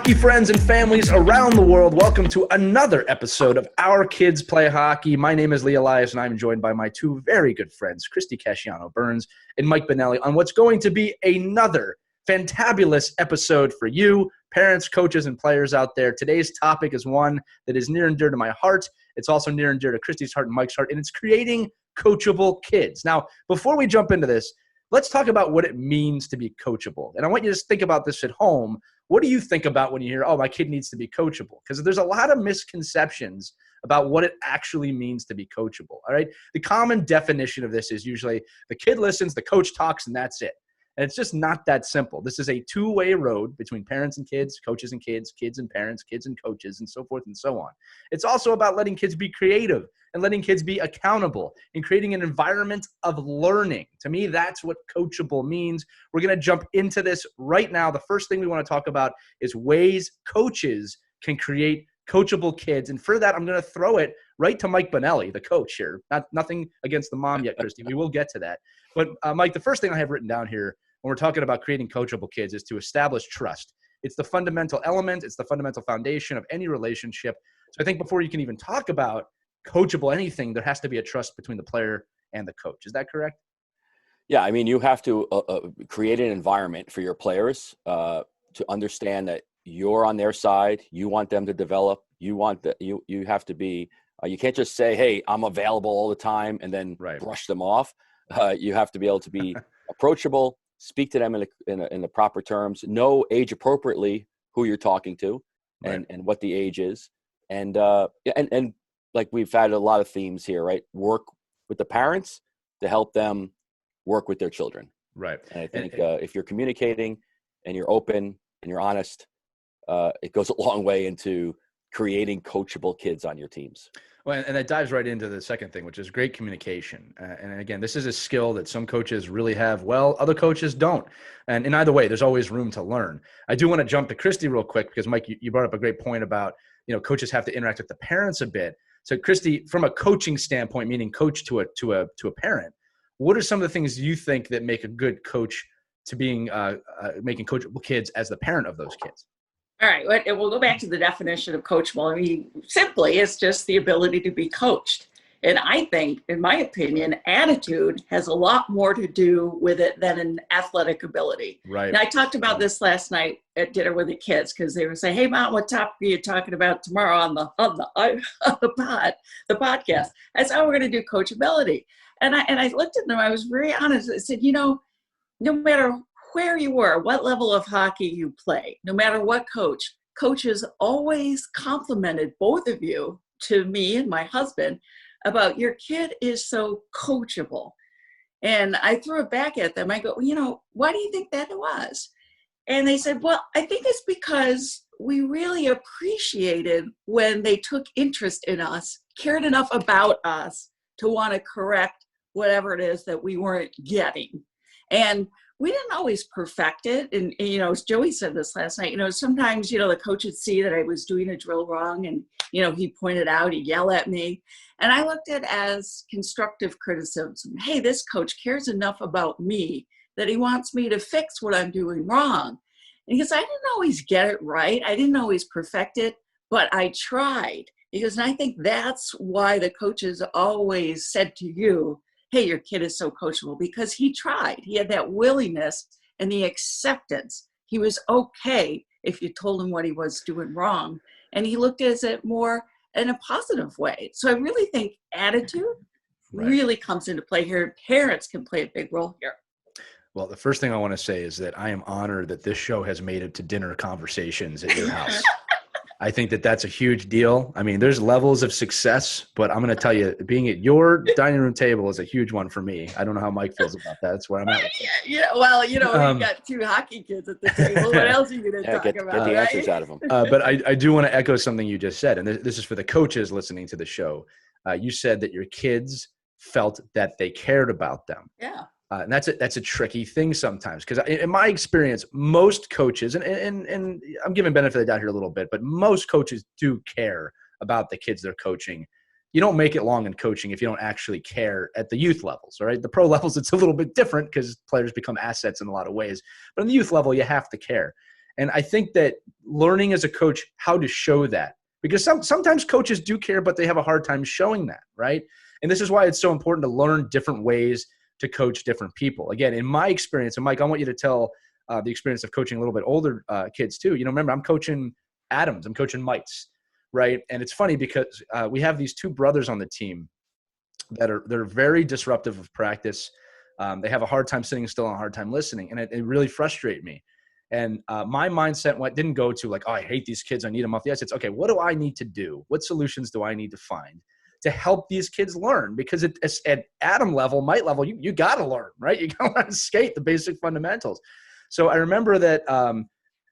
Hockey friends and families around the world, welcome to another episode of Our Kids Play Hockey. My name is Lee Elias, and I'm joined by my two very good friends, Christie Burns and Mike Benelli, on what's going to be another fantabulous episode for you, parents, coaches, and players out there. Today's topic is one that is near and dear to my heart. It's also near and dear to Christie's heart and Mike's heart, and it's creating coachable kids. Now, before we jump into this, let's talk about what it means to be coachable. And I want you to think about this at home. What do you think about when you hear, oh, my kid needs to be coachable? Because there's a lot of misconceptions about what it actually means to be coachable, all right? The common definition of this is usually the kid listens, the coach talks, and that's it. And it's just not that simple. This is a two-way road between parents and kids, coaches and kids, kids and parents, kids and coaches, and so forth and so on. It's also about letting kids be creative and letting kids be accountable and creating an environment of learning. To me, that's what coachable means. We're going to jump into this right now. The first thing we want to talk about is ways coaches can create coachable kids. And for that, I'm going to throw it right to Mike Benelli, the coach here. Nothing against the mom yet, Christy. We will get to that. But Mike, the first thing I have written down here when we're talking about creating coachable kids is to establish trust. It's the fundamental element. It's the fundamental foundation of any relationship. So I think before you can even talk about coachable anything, there has to be a trust between the player and the coach. Is that correct? Yeah, I mean, you have to create an environment for your players to understand that you're on their side. You want them to develop. You have to be. You can't just say, "Hey, I'm available all the time," and then brush them off. You have to be able to be approachable. Speak to them in the proper terms. Know age appropriately who you're talking to, and what the age is, and like we've had a lot of themes here, right? Work with the parents to help them work with their children. Right. And I think if you're communicating and you're open and you're honest, it goes a long way into creating coachable kids on your teams. Well, and that dives right into the second thing, which is great communication. And again, this is a skill that some coaches really have well, other coaches don't. And in either way, there's always room to learn. I do want to jump to Christie real quick because, Mike, you brought up a great point about, coaches have to interact with the parents a bit. So, Christie, from a coaching standpoint, meaning coach to a parent, what are some of the things you think that make a good coach to being making coachable kids as the parent of those kids? All right, we'll go back to the definition of coachable. I mean, simply, it's just the ability to be coached. And I think, in my opinion, attitude has a lot more to do with it than an athletic ability. Right. And I talked about this last night at dinner with the kids because they were saying, "Hey, Mom, what topic are you talking about tomorrow on the podcast?" I said, "Oh, we're going to do coachability." And I looked at them. I was very honest. I said, no matter where you were, what level of hockey you play, no matter what coaches always complimented both of you to me and my husband about your kid is so coachable. And I threw it back at them. I go, why do you think that was? And they said, well, I think it's because we really appreciated when they took interest in us, cared enough about us to want to correct whatever it is that we weren't getting. And we didn't always perfect it. And as Joey said this last night, sometimes, the coach would see that I was doing a drill wrong and, he pointed out, he'd yell at me. And I looked at it as constructive criticism. Hey, this coach cares enough about me that he wants me to fix what I'm doing wrong. And because I didn't always get it right. I didn't always perfect it, but I tried. Because I think that's why the coaches always said to you, hey, your kid is so coachable, because he tried. He had that willingness and the acceptance. He was okay if you told him what he was doing wrong. And he looked at it more in a positive way. So I really think attitude really comes into play here. Parents can play a big role here. Well, the first thing I want to say is that I am honored that this show has made it to dinner conversations at your house. I think that that's a huge deal. I mean, there's levels of success, but I'm going to tell you, being at your dining room table is a huge one for me. I don't know how Mike feels about that. That's where I'm at. Yeah. Well, you've got two hockey kids at the table. What else are you going to talk about? Get the answers out of them. But I do want to echo something you just said, and this is for the coaches listening to the show. You said that your kids felt that they cared about them. Yeah. And that's a tricky thing sometimes, because in my experience, most coaches, and I'm giving benefit of the doubt here a little bit, but most coaches do care about the kids they're coaching. You don't make it long in coaching if you don't actually care at the youth levels, all right? The pro levels, it's a little bit different because players become assets in a lot of ways. But in the youth level, you have to care. And I think that learning as a coach how to show that, because sometimes coaches do care, but they have a hard time showing that, right? And this is why it's so important to learn different ways to coach different people. Again, in my experience, and Mike, I want you to tell the experience of coaching a little bit older kids too. Remember, I'm coaching Adams, I'm coaching Mites, right? And it's funny because we have these two brothers on the team they're very disruptive of practice. They have a hard time sitting still and a hard time listening. And it really frustrated me. And my mindset didn't go to like, oh, I hate these kids, I need them off the ice. It's okay, what do I need to do? What solutions do I need to find to help these kids learn? Because at Adam level, Mite level, you got to learn, right? You got to learn to skate, the basic fundamentals. So I remember that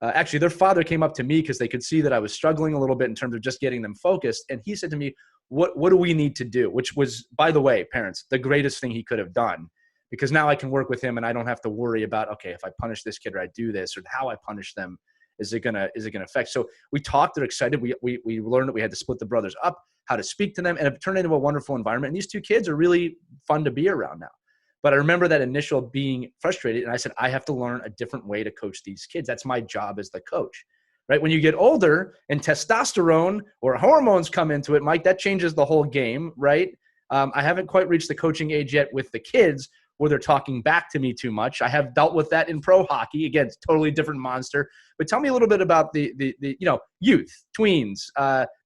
actually their father came up to me because they could see that I was struggling a little bit in terms of just getting them focused. And he said to me, what do we need to do? Which was, by the way, parents, the greatest thing he could have done, because now I can work with him and I don't have to worry about, okay, if I punish this kid or I do this or how I punish them, is it gonna affect? So we talked, they're excited. We learned that we had to split the brothers up, how to speak to them, and it turned into a wonderful environment. And these two kids are really fun to be around now. But I remember that initial being frustrated, and I said, I have to learn a different way to coach these kids. That's my job as the coach, right? When you get older and testosterone or hormones come into it, Mike, that changes the whole game, right? I haven't quite reached the coaching age yet with the kids where they're talking back to me too much. I have dealt with that in pro hockey. Again, it's totally different monster. But tell me a little bit about the youth, tweens,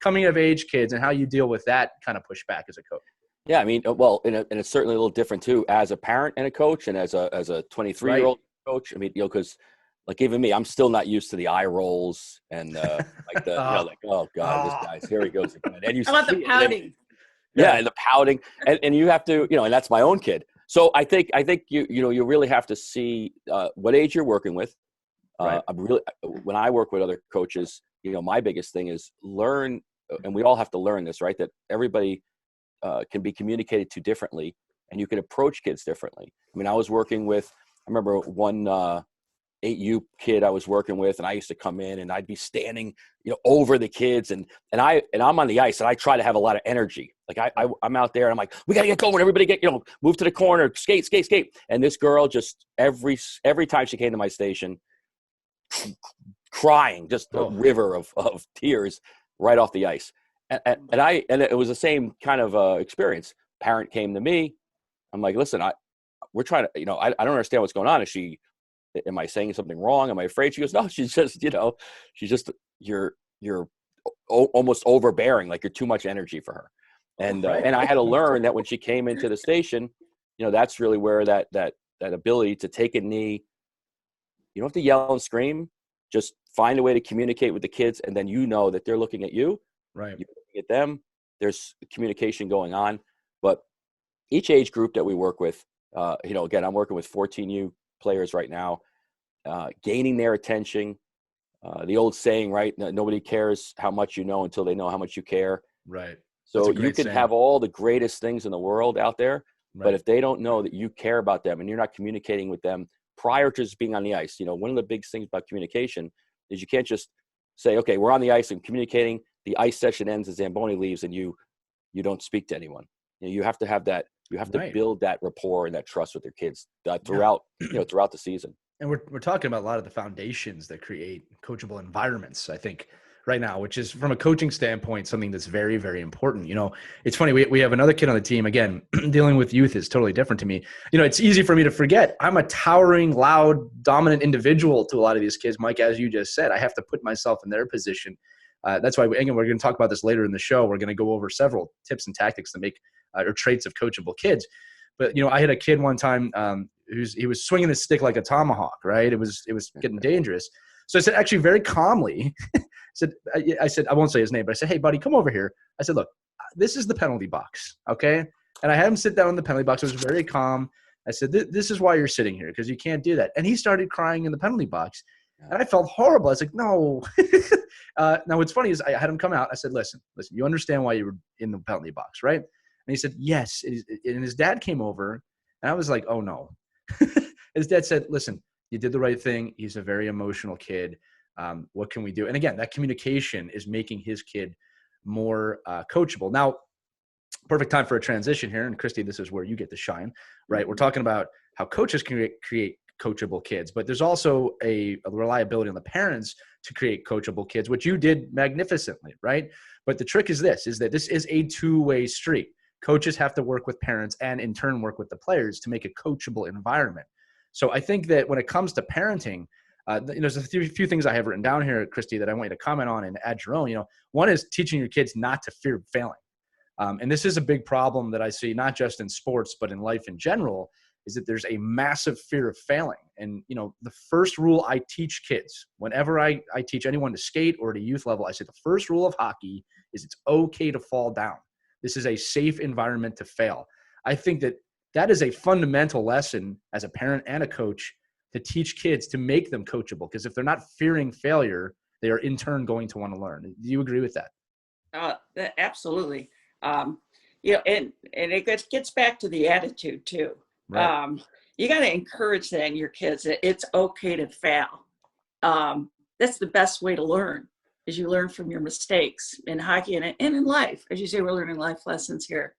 coming of age kids, and how you deal with that kind of pushback as a coach. Yeah, I mean, well, and it's certainly a little different too as a parent and a coach, and as a 23-year-old coach. I mean, because like even me, I'm still not used to the eye rolls and like the like, oh God, this guy's here he goes again. And you How about the pouting? And the pouting, and you have to, and that's my own kid. So I think you really have to see what age you're working with. Right. When I work with other coaches, my biggest thing is learn, and we all have to learn this, right? That everybody can be communicated to differently, and you can approach kids differently. I mean, I remember one 8U kid I was working with, and I used to come in and I'd be standing, over the kids, and I'm on the ice, and I try to have a lot of energy. Like I'm out there, and I'm like, we gotta get going, everybody get, move to the corner, skate. And this girl just every time she came to my station, crying, just a river of tears right off the ice. And it was the same kind of experience. Parent came to me. I'm like, listen, we're trying to, I don't understand what's going on. Am I saying something wrong? Am I afraid? She goes, no, she's just, you're almost overbearing. Like you're too much energy for her. And I had to learn that when she came into the station, that's really where that ability to take a knee, you don't have to yell and scream, just find a way to communicate with the kids. And then that they're looking at you. Right. You're looking at them. There's communication going on. But each age group that we work with, again, I'm working with 14U players right now, gaining their attention. The old saying, right? Nobody cares how much you know until they know how much you care. Right. So you can have all the greatest things in the world out there, but if they don't know that you care about them and you're not communicating with them prior to just being on the ice, one of the big things about communication is you can't just say, okay, we're on the ice and communicating. The ice session ends as Zamboni leaves and you don't speak to anyone. You have to have that. You have to build that rapport and that trust with your kids throughout the season. And we're talking about a lot of the foundations that create coachable environments, I think, right now, which is from a coaching standpoint, something that's very, very important. It's funny. We have another kid on the team. Again, dealing with youth is totally different to me. It's easy for me to forget. I'm a towering, loud, dominant individual to a lot of these kids. Mike, as you just said, I have to put myself in their position. That's why, again, we're going to talk about this later in the show. We're going to go over several tips and tactics to make or traits of coachable kids. But, I had a kid one time he was swinging his stick like a tomahawk, right? It was getting dangerous. So I said, actually very calmly, I said, I won't say his name, but I said, hey, buddy, come over here. I said, look, this is the penalty box, okay? And I had him sit down in the penalty box. It was very calm. I said, this is why you're sitting here, because you can't do that. And he started crying in the penalty box. And I felt horrible. I was like, no. Now, what's funny is I had him come out. I said, listen, you understand why you were in the penalty box, right? And he said, yes. And his dad came over, and I was like, oh, no. His dad said, listen, you did the right thing. He's a very emotional kid. What can we do? And again, that communication is making his kid more coachable. Now, perfect time for a transition here. And Christie, this is where you get to shine, right? We're talking about how coaches can create coachable kids, but there's also a reliability on the parents to create coachable kids, which you did magnificently, right? But the trick is that this is a two-way street. Coaches have to work with parents and in turn work with the players to make a coachable environment. So I think that when it comes to parenting, there's a few things I have written down here, Christie, that I want you to comment on and add your own. One is teaching your kids not to fear failing. And this is a big problem that I see, not just in sports, but in life in general, is that there's a massive fear of failing. And, the first rule I teach kids, whenever I teach anyone to skate or at a youth level, I say the first rule of hockey is it's okay to fall down. This is a safe environment to fail. I think that is a fundamental lesson as a parent and a coach to teach kids, to make them coachable. Because if they're not fearing failure, they are in turn going to want to learn. Do you agree with that? Absolutely. And it gets back to the attitude too. Right. You got to encourage that in your kids that it's okay to fail. That's the best way to learn, is you learn from your mistakes in hockey and in life. As you say, we're learning life lessons here.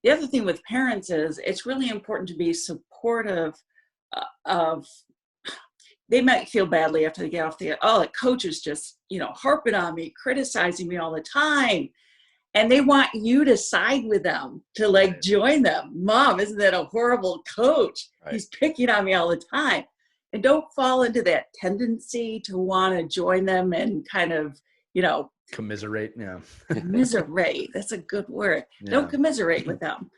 The other thing with parents is it's really important to be supportive of. They might feel badly after they get off the coach is just, harping on me, criticizing me all the time. And they want you to side with them, to join them. Mom, isn't that a horrible coach? Right. He's picking on me all the time. And don't fall into that tendency to want to join them and kind of, commiserate. Yeah. Commiserate. That's a good word. Yeah. Don't commiserate with them.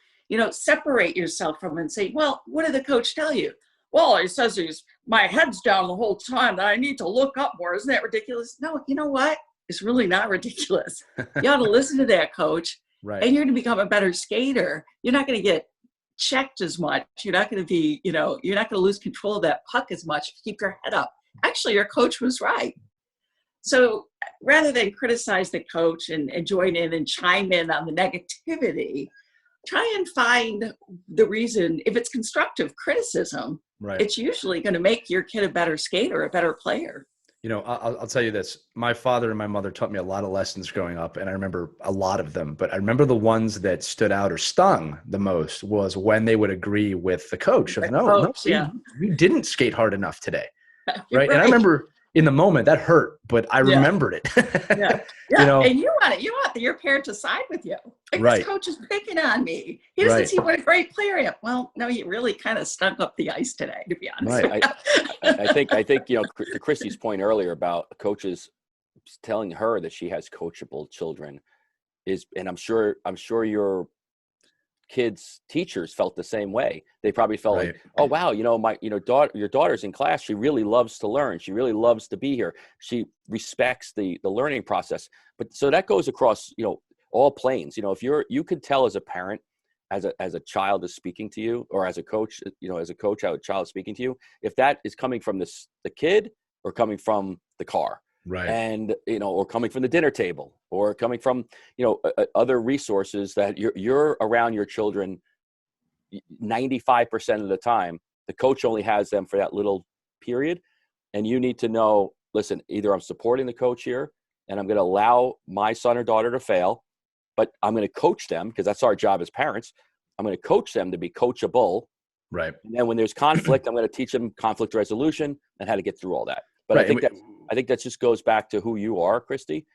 Separate yourself from them and say, well, what did the coach tell you? Well, he says my head's down the whole time, that I need to look up more. Isn't that ridiculous? No, you know what? It's really not ridiculous. You ought to listen to that coach, right? And you're going to become a better skater. You're not going to get checked as much. You're not going to be, you're not going to lose control of that puck as much if you keep your head up. Actually, your coach was right. So rather than criticize the coach and join in and chime in on the negativity, try and find the reason. If it's constructive criticism, right, it's usually going to make your kid a better skater, a better player. I'll tell you this. My father and my mother taught me a lot of lessons growing up, and I remember a lot of them. But I remember the ones that stood out or stung the most was when they would agree with the coach. We didn't skate hard enough today, right? And I remember in the moment that hurt, but I remembered it. Yeah. And you want your parent to side with you. This coach is picking on me. He doesn't see what a great player I am. Well, no, he really kind of stunk up the ice today, to be honest. Right. I think to Christie's point earlier about coaches telling her that she has coachable children and I'm sure your kids' teachers felt the same way. They probably felt like, oh wow, your daughter's in class. She really loves to learn. She really loves to be here. She respects the learning process. But so that goes across, all planes. If you could tell as a parent, as a child is speaking to you, or as a coach, how a child is speaking to you, if that is coming from the kid or coming from the car. Right. And, or coming from the dinner table, or coming from, other resources that you're around your children 95% of the time. The coach only has them for that little period. And you need to know, listen, either I'm supporting the coach here and I'm going to allow my son or daughter to fail, but I'm going to coach them, because that's our job as parents. I'm going to coach them to be coachable. Right. And then when there's conflict, I'm going to teach them conflict resolution and how to get through all that. But I think that just goes back to who you are, Christie,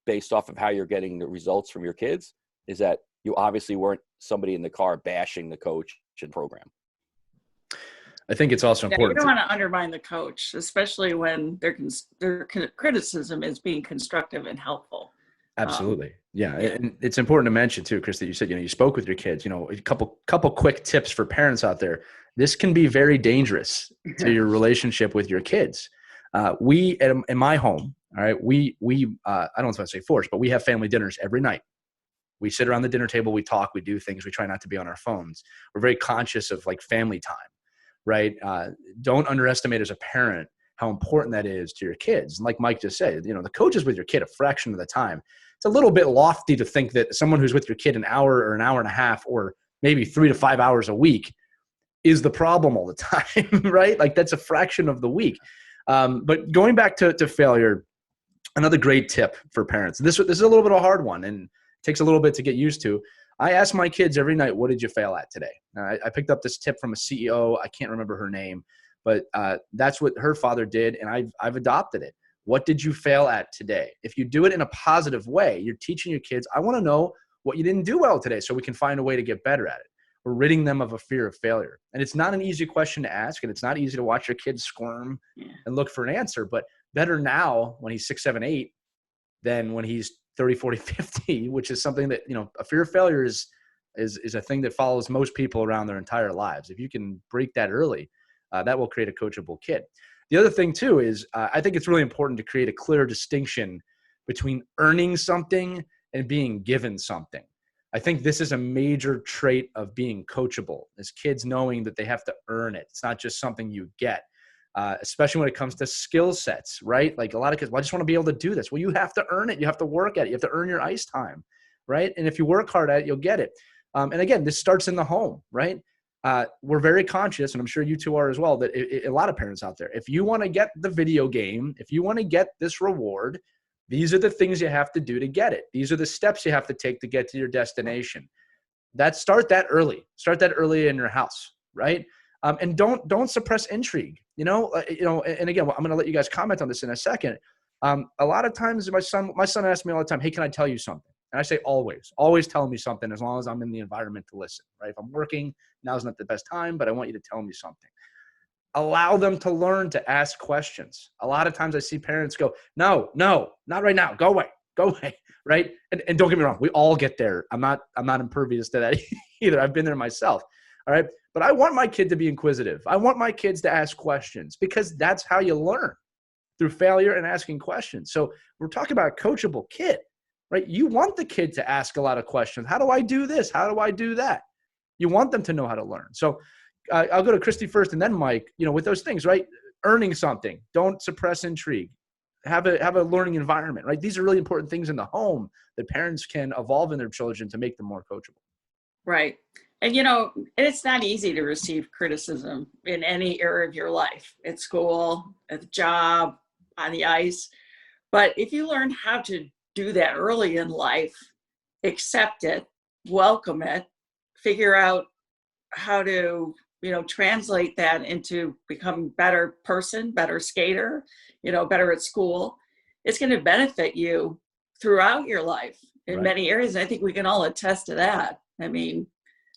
based off of how you're getting the results from your kids, is that you obviously weren't somebody in the car bashing the coach and program. I think it's also important. You don't want to undermine the coach, especially when their criticism is being constructive and helpful. Absolutely. And it's important to mention too, Chris, that you said, you spoke with your kids, a couple quick tips for parents out there. This can be very dangerous to your relationship with your kids. In my home, all right, we I don't want to say forced, but we have family dinners every night. We sit around the dinner table, we talk, we do things. We try not to be on our phones. We're very conscious of family time, right? Don't underestimate as a parent how important that is to your kids. And like Mike just said, the coach is with your kid a fraction of the time. It's a little bit lofty to think that someone who's with your kid an hour or an hour and a half, or maybe 3 to 5 hours a week, is the problem all the time, right? That's a fraction of the week. But going back to failure, another great tip for parents. This is a little bit of a hard one and takes a little bit to get used to. I ask my kids every night, what did you fail at today? I picked up this tip from a CEO. I can't remember her name, but that's what her father did, and I've adopted it. What did you fail at today? If you do it in a positive way, you're teaching your kids, I want to know what you didn't do well today so we can find a way to get better at it. We're ridding them of a fear of failure. And it's not an easy question to ask, and it's not easy to watch your kids squirm and look for an answer, but better now when he's 6, 7, 8 than when he's 30, 40, 50, which is something that, a fear of failure is a thing that follows most people around their entire lives. If you can break that early, that will create a coachable kid. The other thing too is I think it's really important to create a clear distinction between earning something and being given something. I think this is a major trait of being coachable, is kids knowing that they have to earn it. It's not just something you get, especially when it comes to skill sets, right? Like a lot of kids, well, I just want to be able to do this. Well, you have to earn it. You have to work at it. You have to earn your ice time, right? And if you work hard at it, you'll get it. And again, this starts in the home, right? We're very conscious, and I'm sure you two are as well, that a lot of parents out there, if you want to get the video game, if you want to get this reward, these are the things you have to do to get it. These are the steps you have to take to get to your destination. Start that early. Start that early in your house, right? And don't suppress intrigue. And again, I'm going to let you guys comment on this in a second. A lot of times, my son asks me all the time, "Hey, can I tell you something?" And I say, always tell me something as long as I'm in the environment to listen, right? If I'm working, now's not the best time, but I want you to tell me something. Allow them to learn to ask questions. A lot of times I see parents go, no, not right now. Go away, right? And don't get me wrong. We all get there. I'm not impervious to that either. I've been there myself, all right? But I want my kid to be inquisitive. I want my kids to ask questions because that's how you learn, through failure and asking questions. So we're talking about a coachable kid. Right? You want the kid to ask a lot of questions. How do I do this? How do I do that? You want them to know how to learn. So I'll go to Christie first and then Mike, with those things, right? Earning something. Don't suppress intrigue. Have a learning environment, right? These are really important things in the home that parents can evolve in their children to make them more coachable. Right. And, it's not easy to receive criticism in any area of your life, at school, at the job, on the ice. But if you learn how to do that early in life, accept it, welcome it, figure out how to, translate that into becoming a better person, better skater, better at school. It's going to benefit you throughout your life in many areas. And I think we can all attest to that. I mean,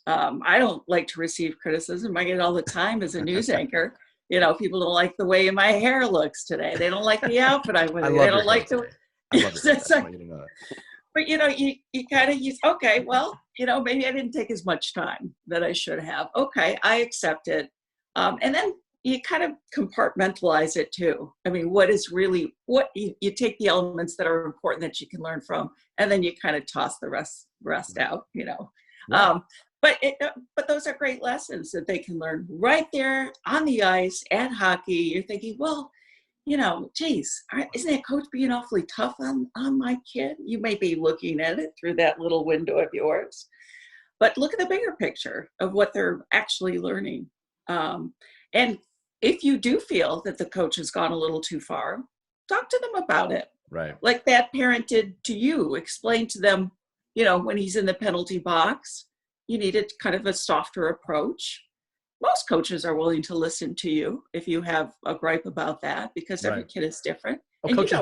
I don't like to receive criticism. I get it all the time as a news anchor. People don't like the way my hair looks today. They don't like the outfit I wear. They don't like the I love it. But you kind of use, okay, well, maybe I didn't take as much time that I should have. Okay, I accept it. And then you kind of compartmentalize it too. I mean, what you take the elements that are important that you can learn from, and then you kind of toss the rest out, Yeah. But those are great lessons that they can learn right there on the ice at hockey. You're thinking, well, geez, isn't that coach being awfully tough on my kid? You may be looking at it through that little window of yours, but look at the bigger picture of what they're actually learning. And if you do feel that the coach has gone a little too far, talk to them about it. Right. Like that parent did to you. Explain to them, when he's in the penalty box, you needed kind of a softer approach. Most coaches are willing to listen to you if you have a gripe about that, because every kid is different. Well, coaches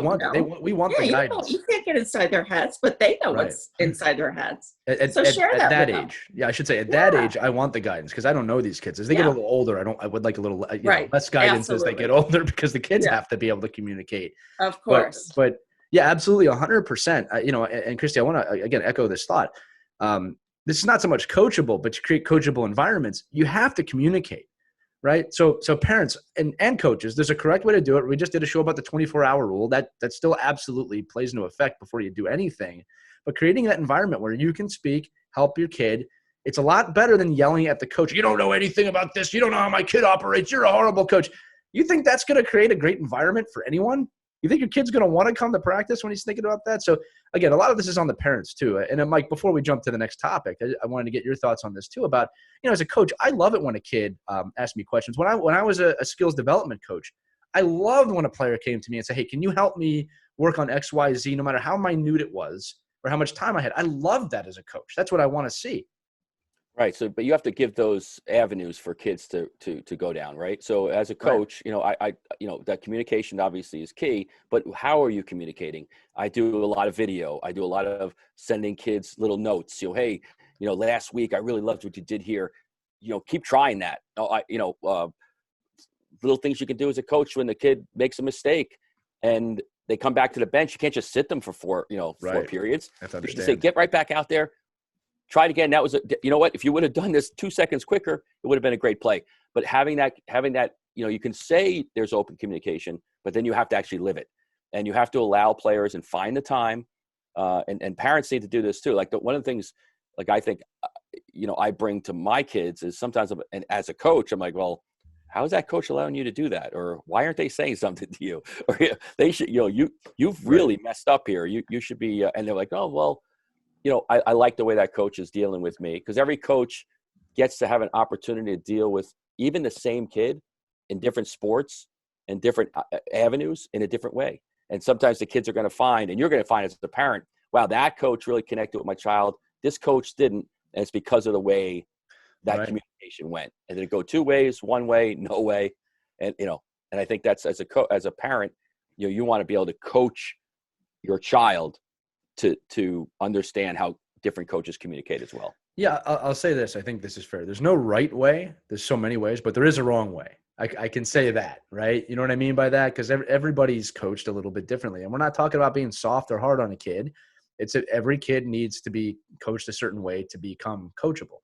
we want the guidance. You can't get inside their heads, but they know what's inside their heads. So share that at that age. Yeah, I should say at that age, I want the guidance because I don't know these kids. As they get a little older, I would like a little less guidance as they get older because the kids have to be able to communicate. Of course. But yeah, absolutely, 100%. And Christie, I want to again echo this thought. This is not so much coachable, but to create coachable environments, you have to communicate, right? So parents and coaches, there's a correct way to do it. We just did a show about the 24-hour rule. That still absolutely plays into effect before you do anything. But creating that environment where you can speak, help your kid, it's a lot better than yelling at the coach. You don't know anything about this. You don't know how my kid operates. You're a horrible coach. You think that's going to create a great environment for anyone? You think your kid's going to want to come to practice when he's thinking about that? So again, a lot of this is on the parents too. And then Mike, before we jump to the next topic, I wanted to get your thoughts on this too about, as a coach, I love it when a kid asks me questions. When I was a skills development coach, I loved when a player came to me and said, hey, can you help me work on X, Y, Z, no matter how minute it was. or how much time I had. I loved that as a coach. That's what I want to see. Right. So, but you have to give those avenues for kids to go down, right? So as a coach, that communication obviously is key, but how are you communicating? I do a lot of video. I do a lot of sending kids little notes. Hey, last week I really loved what you did here. Keep trying that. Little things you can do as a coach when the kid makes a mistake and they come back to the bench. You can't just sit them for four periods. I have to understand. You say, get right back out there. Try it again. That was, if you would have done this 2 seconds quicker, it would have been a great play. But having that, you can say there's open communication, but then you have to actually live it. And you have to allow players and find the time. And parents need to do this too. Like one of the things, like I think, I bring to my kids is sometimes, and as a coach, I'm like, well, how is that coach allowing you to do that? Or why aren't they saying something to you? Or they should, you've really messed up here. You should be, and they're like, oh, well, I like the way that coach is dealing with me, because every coach gets to have an opportunity to deal with even the same kid in different sports and different avenues in a different way. And sometimes the kids are going to find, and you're going to find as a parent, wow, that coach really connected with my child. This coach didn't. And it's because of the way that communication went. And did it go two ways, one way, no way? And, and I think that's as a parent, you want to be able to coach your child to understand how different coaches communicate as well. Yeah, I'll say this. I think this is fair. There's no right way. There's so many ways, but there is a wrong way. I can say that, right? You know what I mean by that? Because everybody's coached a little bit differently. And we're not talking about being soft or hard on a kid. It's that every kid needs to be coached a certain way to become coachable.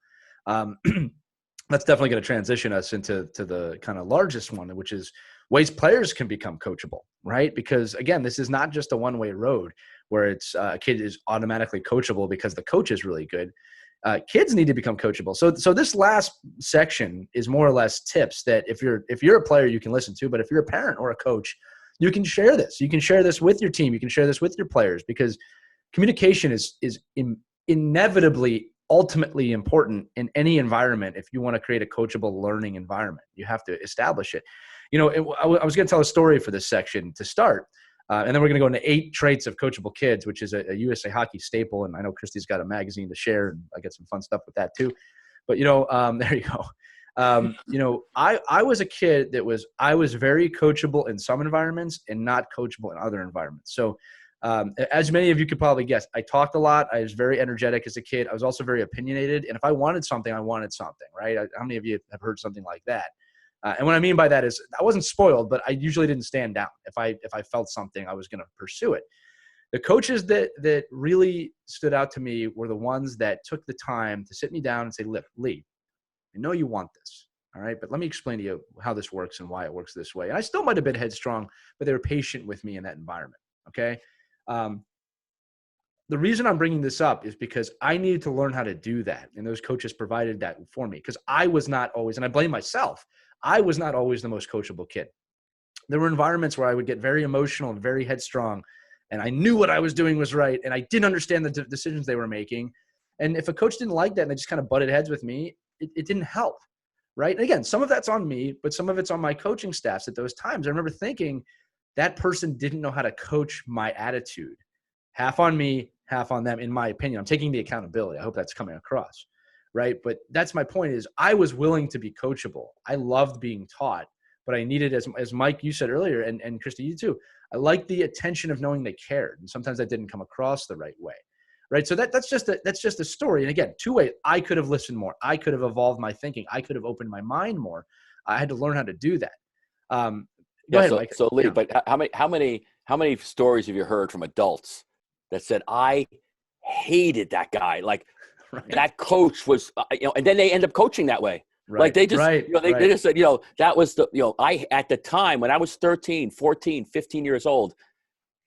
That's definitely going to transition us into the kind of largest one, which is ways players can become coachable, right? Because, again, this is not just a one-way road where it's a kid is automatically coachable because the coach is really good. Kids need to become coachable. So this last section is more or less tips that if you're a player, you can listen to, but if you're a parent or a coach, you can share this. You can share this with your team. You can share this with your players, because communication is inevitably ultimately important in any environment. If you want to create a coachable learning environment, you have to establish it. I was going to tell a story for this section to start. And then we're going to go into 8 traits of coachable kids, which is a USA Hockey staple. And I know Christie's got a magazine to share, and I get some fun stuff with that too. But, there you go. I was a kid I was very coachable in some environments and not coachable in other environments. So as many of you could probably guess, I talked a lot. I was very energetic as a kid. I was also very opinionated. And if I wanted something, I wanted something, right? How many of you have heard something like that? And what I mean by that is I wasn't spoiled, but I usually didn't stand down. If I felt something, I was going to pursue it. The coaches that really stood out to me were the ones that took the time to sit me down and say, "Look, Lee, I know you want this, all right, but let me explain to you how this works and why it works this way." And I still might have been headstrong, but they were patient with me in that environment, okay? The reason I'm bringing this up is because I needed to learn how to do that, and those coaches provided that for me, because I was not always, and I blame myself, I was not always the most coachable kid. There were environments where I would get very emotional and very headstrong, and I knew what I was doing was right, and I didn't understand the decisions they were making. And if a coach didn't like that and they just kind of butted heads with me, it didn't help, right? And again, some of that's on me, but some of it's on my coaching staffs at those times. I remember thinking that person didn't know how to coach my attitude. Half on me, half on them, in my opinion. I'm taking the accountability. I hope that's coming across. Right. But that's my point, is I was willing to be coachable. I loved being taught, but I needed, as Mike, you said earlier, and Christy, you too, I liked the attention of knowing they cared. And sometimes that didn't come across the right way. Right. So that's just a story. And again, 2 ways. I could have listened more. I could have evolved my thinking. I could have opened my mind more. I had to learn how to do that. Go ahead, Mike. So Lee, but how many stories have you heard from adults that said, I hated that guy? Like, right. That coach was, and then they end up coaching that way. Right. Like they just, they just said, that was I, at the time when I was 13, 14, 15 years old,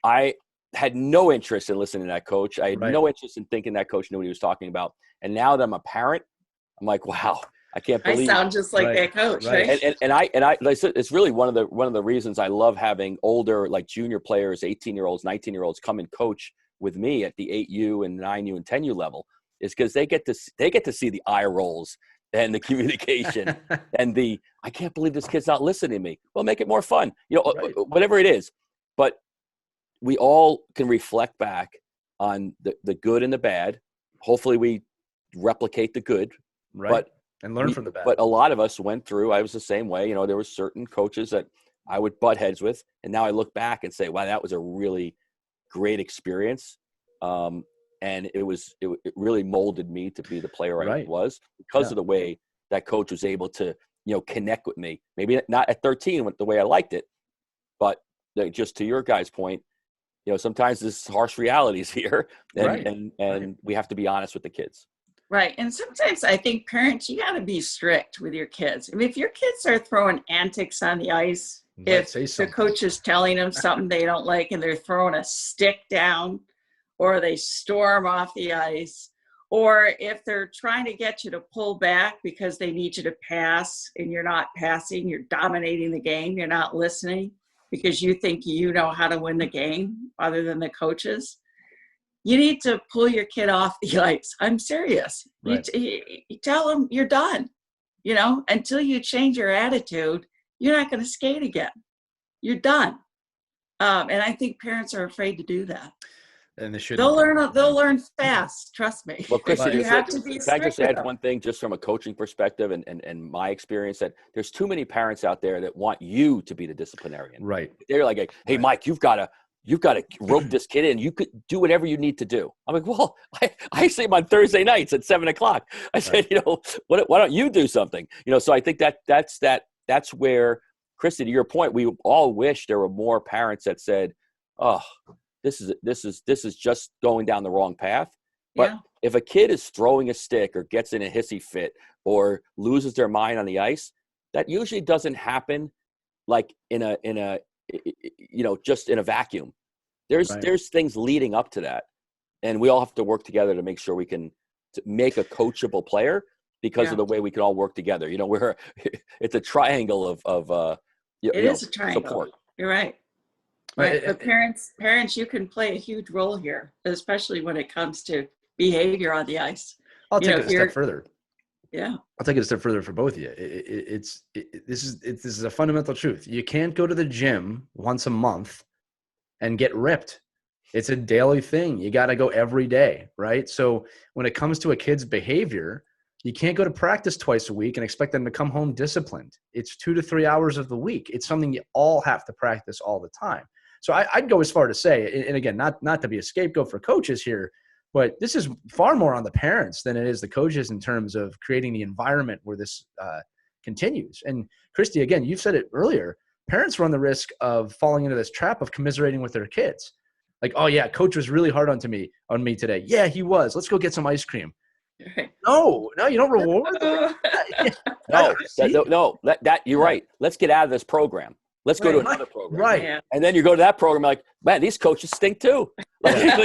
I had no interest in listening to that coach. I had no interest in thinking that coach knew what he was talking about. And now that I'm a parent, I'm like, wow, I can't believe I sound just like that coach. Right. And I said, it's really one of the reasons I love having older, like junior players, 18-year-olds, 19-year-olds come and coach with me at the 8U and 9U and 10U level, is because they get to see the eye rolls and the communication and I can't believe this kid's not listening to me. Well, make it more fun, whatever it is. But we all can reflect back on the good and the bad. Hopefully we replicate the good, right? And learn from the bad. But a lot of us went through, I was the same way. There were certain coaches that I would butt heads with. And now I look back and say, wow, that was a really great experience. And it really molded me to be the player I was because of the way that coach was able to, connect with me. Maybe not at 13 with the way I liked it, but just to your guys' point, sometimes there's harsh realities here, and we have to be honest with the kids. Right. And sometimes I think parents, you got to be strict with your kids. I mean, if your kids are throwing antics on the ice, if the coach is telling them something they don't like and they're throwing a stick down, or they storm off the ice, or if they're trying to get you to pull back because they need you to pass and you're not passing, you're dominating the game, you're not listening because you think you know how to win the game other than the coaches. You need to pull your kid off the ice. I'm serious. Right. You tell them you're done. Until you change your attitude, you're not going to skate again. You're done. And I think parents are afraid to do that. And they should. They'll learn fast. Trust me. Well, Christie, you have to be can I just add one thing, just from a coaching perspective and my experience, that there's too many parents out there that want you to be the disciplinarian. Right. They're like, hey, Mike, you've got to rope this kid in. You could do whatever you need to do. I'm like, well, I see him on Thursday nights at 7:00. I said, why don't you do something? So I think that's where, Christie, to your point, we all wish there were more parents that said, oh, this is just going down the wrong path. But if a kid is throwing a stick or gets in a hissy fit or loses their mind on the ice, that usually doesn't happen like in a just in a vacuum. There's things leading up to that, and we all have to work together to make sure we can make a coachable player because of the way we can all work together. It's a triangle of it is a triangle. Support. You're right. Right. But parents, you can play a huge role here, especially when it comes to behavior on the ice. I'll take it a step further. Yeah. I'll take it a step further for both of you. This is a fundamental truth. You can't go to the gym once a month and get ripped. It's a daily thing. You got to go every day, right? So when it comes to a kid's behavior, you can't go to practice twice a week and expect them to come home disciplined. It's 2 to 3 hours of the week. It's something you all have to practice all the time. So I'd go as far to say, and again, not to be a scapegoat for coaches here, but this is far more on the parents than it is the coaches in terms of creating the environment where this continues. And Christie, again, you've said it earlier, parents run the risk of falling into this trap of commiserating with their kids. Like, oh yeah, coach was really hard on me today. Yeah, he was. Let's go get some ice cream. No, you don't reward them. No, you're right. Let's get out of this program. Let's go to another program. Right. Yeah. And then you go to that program, like, man, these coaches stink too. Where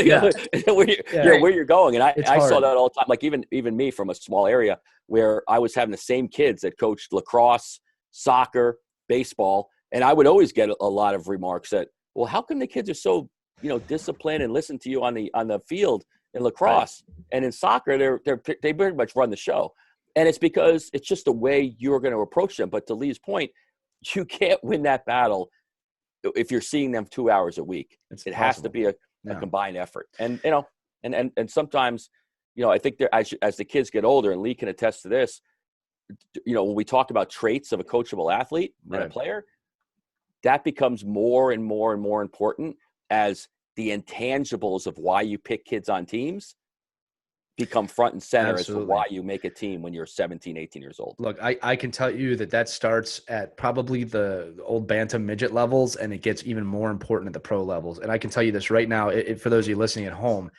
you're going. And I saw that all the time. Like even me from a small area where I was having the same kids that coached lacrosse, soccer, baseball. And I would always get a lot of remarks that, well, how come the kids are so, disciplined and listen to you on the field in lacrosse and in soccer, they pretty much run the show. And it's because it's just the way you're going to approach them. But to Lee's point, you can't win that battle if you're seeing them 2 hours a week. It has to be a combined effort. And, and sometimes, I think as the kids get older, and Lee can attest to this, when we talk about traits of a coachable athlete and a player, that becomes more and more and more important as the intangibles of why you pick kids on teams become front and center as to why you make a team when you're 17, 18 years old. Look, I can tell you that starts at probably the old bantam midget levels, and it gets even more important at the pro levels. And I can tell you this right now, for those of you listening at home,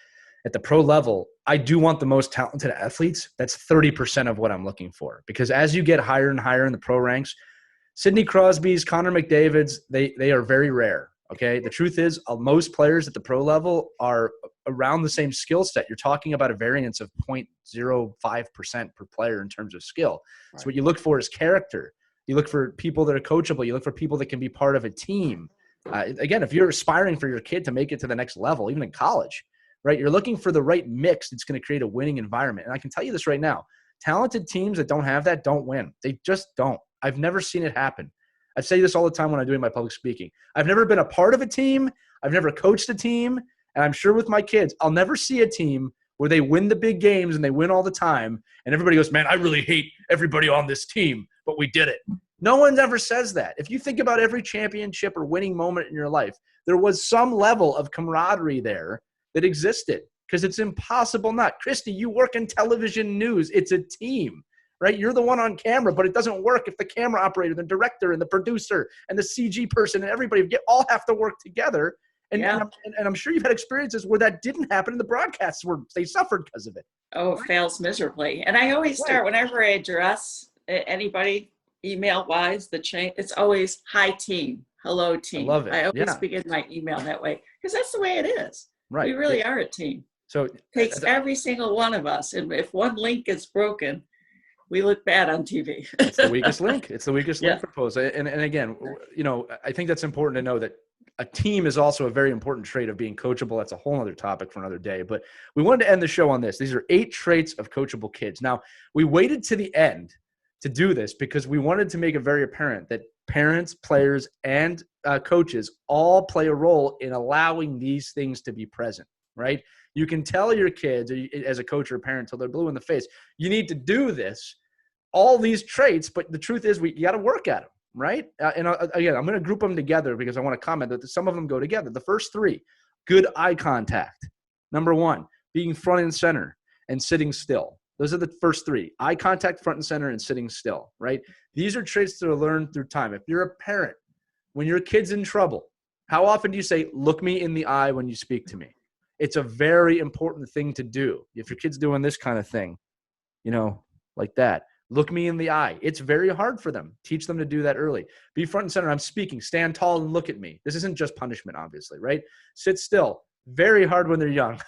at the pro level, I do want the most talented athletes. That's 30% of what I'm looking for. Because as you get higher and higher in the pro ranks, Sidney Crosby's, Connor McDavid's, they are very rare. Okay. The truth is most players at the pro level are around the same skill set. You're talking about a variance of 0.05% per player in terms of skill. Right. So what you look for is character. You look for people that are coachable. You look for people that can be part of a team. Again, if you're aspiring for your kid to make it to the next level, even in college, right, you're looking for the right mix that's going to create a winning environment. And I can tell you this right now, talented teams that don't have that don't win. They just don't. I've never seen it happen. I say this all the time when I'm doing my public speaking. I've never been a part of a team. I've never coached a team. And I'm sure with my kids, I'll never see a team where they win the big games and they win all the time. And everybody goes, man, I really hate everybody on this team, but we did it. No one ever says that. If you think about every championship or winning moment in your life, there was some level of camaraderie there that existed, because it's impossible not. Christie, you work in television news. It's a team, right? You're the one on camera, but it doesn't work if the camera operator, the director, and the producer, and the CG person, and everybody all have to work together. And I'm sure you've had experiences where that didn't happen in the broadcasts, where they suffered because of it. Oh, it fails miserably. And I always start, whenever I address anybody email-wise, it's always, hi, team. Hello, team. I love it. I always begin my email that way, because that's the way it is. Right. We really are a team. So it takes every single one of us. And if one link is broken, we look bad on TV. It's the weakest link. It's the weakest link proposed. And again, I think that's important to know, that a team is also a very important trait of being coachable. That's a whole other topic for another day. But we wanted to end the show on this. These are 8 traits of coachable kids. Now, we waited to the end to do this because we wanted to make it very apparent that parents, players, and coaches all play a role in allowing these things to be present, right? You can tell your kids, as a coach or a parent, till they're blue in the face, you need to do this, all these traits, but the truth is you got to work at them, right? Again, I'm going to group them together because I want to comment that some of them go together. The first 3, good eye contact. Number 1, being front and center and sitting still. Those are the first 3, eye contact, front and center, and sitting still, right? These are traits that are learned through time. If you're a parent, when your kid's in trouble, how often do you say, look me in the eye when you speak to me? It's a very important thing to do. If your kid's doing this kind of thing, like that, look me in the eye. It's very hard for them. Teach them to do that early. Be front and center. I'm speaking. Stand tall and look at me. This isn't just punishment, obviously, right? Sit still. Very hard when they're young.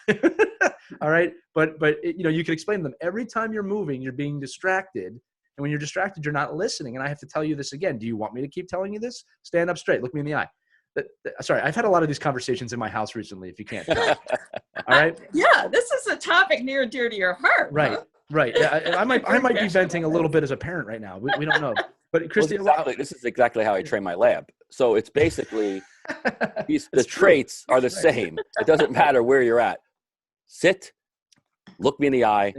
All right. But you can explain to them, every time you're moving, you're being distracted. And when you're distracted, you're not listening. And I have to tell you this again. Do you want me to keep telling you this? Stand up straight. Look me in the eye. Sorry, I've had a lot of these conversations in my house recently, if you can't tell. All right. Yeah, this is a topic near and dear to your heart. Right. Huh? Right. Yeah, I might be venting a little bit as a parent right now. We don't know. But Christie, this is exactly how I train my lab. So it's basically the traits are the same. It doesn't matter where you're at. Sit, look me in the eye,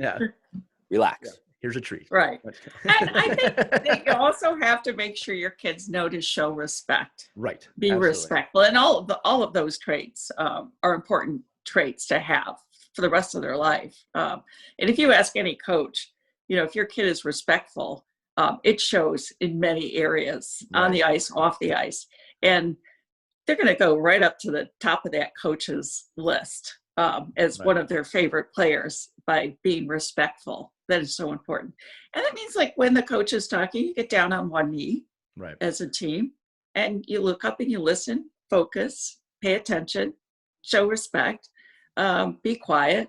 relax. Yeah. Here's a treat. Right. And I think that you also have to make sure your kids know to show respect. Right. Be respectful. And all of those traits are important traits to have for the rest of their life. And if you ask any coach, if your kid is respectful, it shows in many areas, on the ice, off the ice. And they're going to go right up to the top of that coach's list as one of their favorite players by being respectful. That is so important. And that means, like, when the coach is talking, you get down on one knee as a team, and you look up and you listen, focus, pay attention, show respect, be quiet,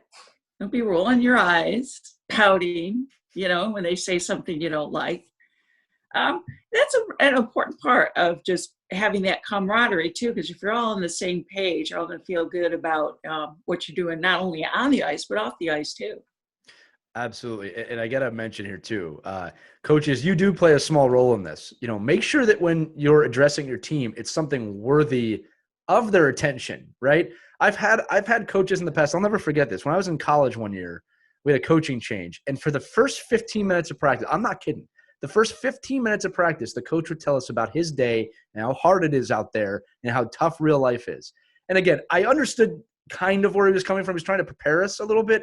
don't be rolling your eyes, pouting, when they say something you don't like. That's an important part of just having that camaraderie too, because if you're all on the same page, you're all going to feel good about what you're doing, not only on the ice, but off the ice too. Absolutely. And I got to mention here too, coaches, you do play a small role in this. Make sure that when you're addressing your team, it's something worthy of their attention, right? I've had coaches in the past. I'll never forget this. When I was in college one year, we had a coaching change. And for the first 15 minutes of practice, I'm not kidding. The first 15 minutes of practice, the coach would tell us about his day and how hard it is out there and how tough real life is. And again, I understood kind of where he was coming from. He was trying to prepare us a little bit.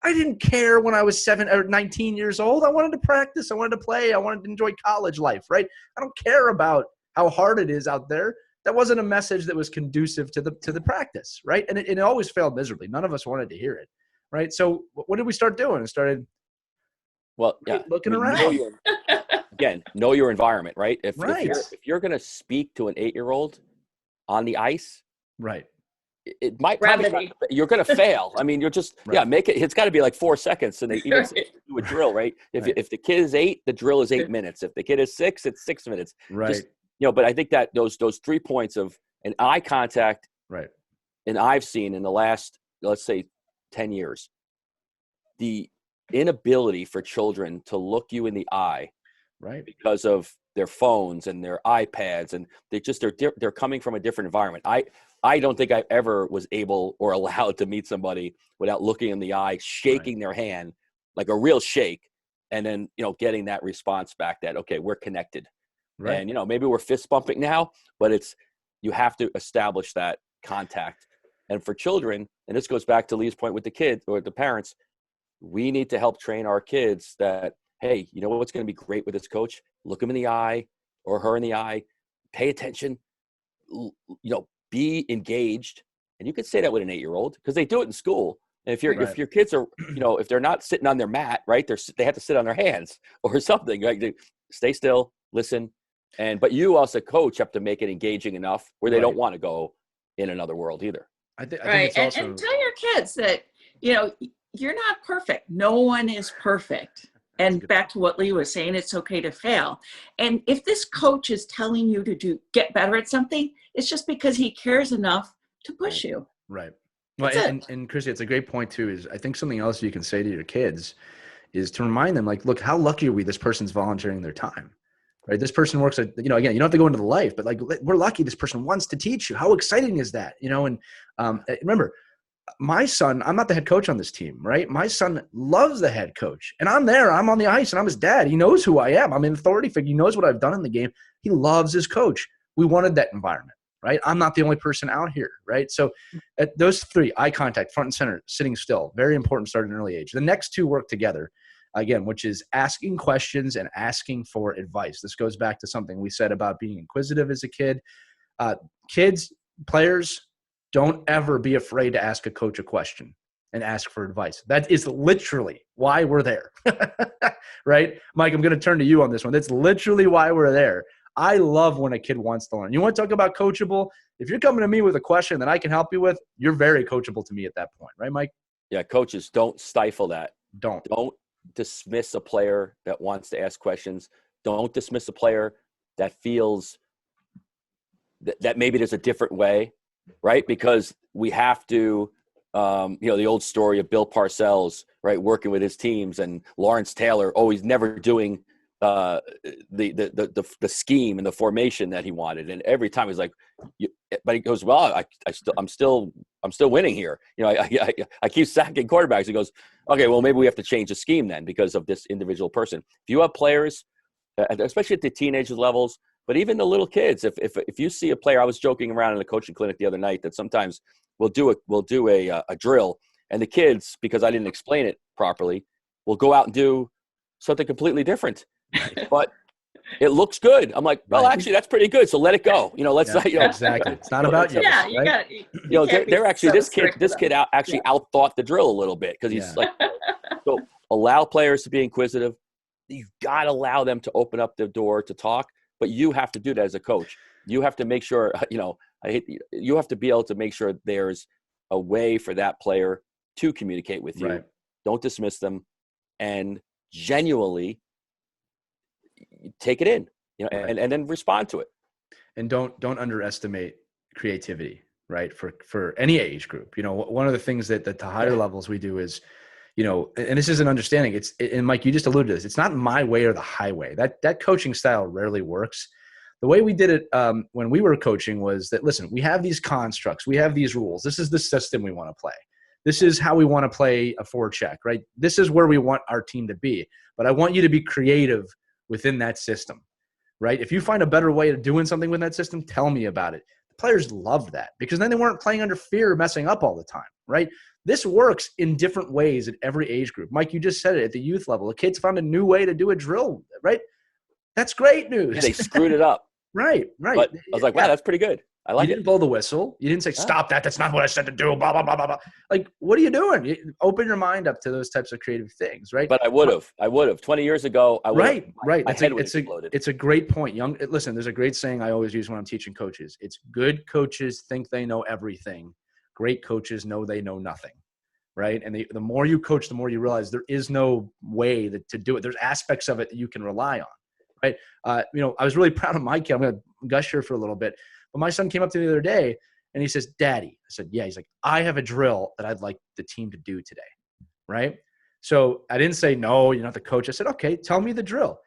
I didn't care when I was 19 years old. I wanted to practice. I wanted to play. I wanted to enjoy college life, right? I don't care about how hard it is out there. That wasn't a message that was conducive to the practice, right? And it always failed miserably. None of us wanted to hear it, right? So what did we start doing? We started looking around. Know your environment, right? If you're going to speak to an 8-year-old on the ice, right, it might you're going to fail. I mean, you're just make it. It's got to be like 4 seconds, and they even do a drill, right? If the kid is 8, the drill is 8 minutes. If the kid is 6, it's 6 minutes, right? Just, but I think that those 3 points of an eye contact, right, and I've seen in the last, let's say, 10 years, the inability for children to look you in the eye, right, because of their phones and their iPads, and they're coming from a different environment. I don't think I ever was able or allowed to meet somebody without looking in the eye, shaking their hand, like a real shake, and then, getting that response back that, okay, we're connected. Right. And, maybe we're fist bumping now, but you have to establish that contact. And for children, and this goes back to Lee's point with the kids or the parents, we need to help train our kids that, hey, you know what's going to be great with this coach? Look him in the eye or her in the eye, pay attention, be engaged. And you could say that with an 8-year-old because they do it in school. And if your kids are, if they're not sitting on their mat, right, they have to sit on their hands or something, right? They stay still, listen. But you also coach have to make it engaging enough where they don't want to go in another world either. I think it's also, and tell your kids that, you're not perfect. No one is perfect. And back to what Lee was saying, it's okay to fail. And if this coach is telling you to get better at something, it's just because he cares enough to push you. Right. Well, and Christie, it's a great point too, is I think something else you can say to your kids is to remind them, like, look, how lucky are we this person's volunteering their time, right? This person works at, again, you don't have to go into the life, but like, we're lucky this person wants to teach you. How exciting is that? And remember, my son, I'm not the head coach on this team, right? My son loves the head coach, and I'm there. I'm on the ice, and I'm his dad. He knows who I am. I'm an authority figure. He knows what I've done in the game. He loves his coach. We wanted that environment, right? I'm not the only person out here, right? So at those three, eye contact, front and center, sitting still, very important, start at an early age. The next two work together, again, which is asking questions and asking for advice. This goes back to something we said about being inquisitive as a kid. Kids, players, don't ever be afraid to ask a coach a question and ask for advice. That is literally why we're there, right? Mike, I'm going to turn to you on this one. That's literally why we're there. I love when a kid wants to learn. You want to talk about coachable? If you're coming to me with a question that I can help you with, you're very coachable to me at that point, right, Mike? Yeah, coaches, don't stifle that. Don't dismiss a player that wants to ask questions. Don't dismiss a player that feels that maybe there's a different way. Right? Because we have to, the old story of Bill Parcells, right? Working with his teams, and Lawrence Taylor always never doing the scheme and the formation that he wanted. And every time he's like, but he goes, well, I'm still winning here. I keep sacking quarterbacks. He goes, okay, well, maybe we have to change the scheme then because of this individual person. If you have players, especially at the teenage levels, but even the little kids, if you see a player, I was joking around in a coaching clinic the other night that sometimes we'll do a drill, and the kids, because I didn't explain it properly, will go out and do something completely different, but it looks good. I'm like, well, actually, that's pretty good. So let it go. Let's not. Exactly. It's not about you. Yeah, you got. They're actually this kid out thought the drill a little bit because he's like. So allow players to be inquisitive. You've got to allow them to open up the door to talk. But you have to do that as a coach. You have to make sure, you have to be able to make sure there's a way for that player to communicate with you. Right. Don't dismiss them, and genuinely take it in, and then respond to it. And don't underestimate creativity, right? For any age group. One of the things that the higher levels we do is, and this is an understanding. And Mike, you just alluded to this. It's not my way or the highway. That coaching style rarely works. The way we did it when we were coaching was that, listen, we have these constructs. We have these rules. This is the system we want to play. This is how we want to play a forecheck, right? This is where we want our team to be. But I want you to be creative within that system, right? If you find a better way of doing something with that system, tell me about it. The players loved that because then they weren't playing under fear of messing up all the time, right? This works in different ways at every age group. Mike, you just said it at the youth level. The kids found a new way to do a drill, right? That's great news. Yeah, they screwed it up. Right. But I was like, wow, that's pretty good. I like it. You didn't blow the whistle. You didn't say, stop that. That's not what I said to do. Blah, blah, blah, blah, blah. Like, what are you doing? You open your mind up to those types of creative things, right? But I would have. 20 years ago, I would have. Right. It's a great point. Listen, there's a great saying I always use when I'm teaching coaches. It's good coaches think they know everything. Great coaches know they know nothing. Right. And the more you coach, the more you realize there is no way to do it. There's aspects of it that you can rely on. Right. I was really proud of my kid. I'm going to gush here for a little bit. But my son came up to me the other day and he says, Daddy. I said, yeah. He's like, I have a drill that I'd like the team to do today. Right. So I didn't say, no, you're not the coach. I said, okay, tell me the drill.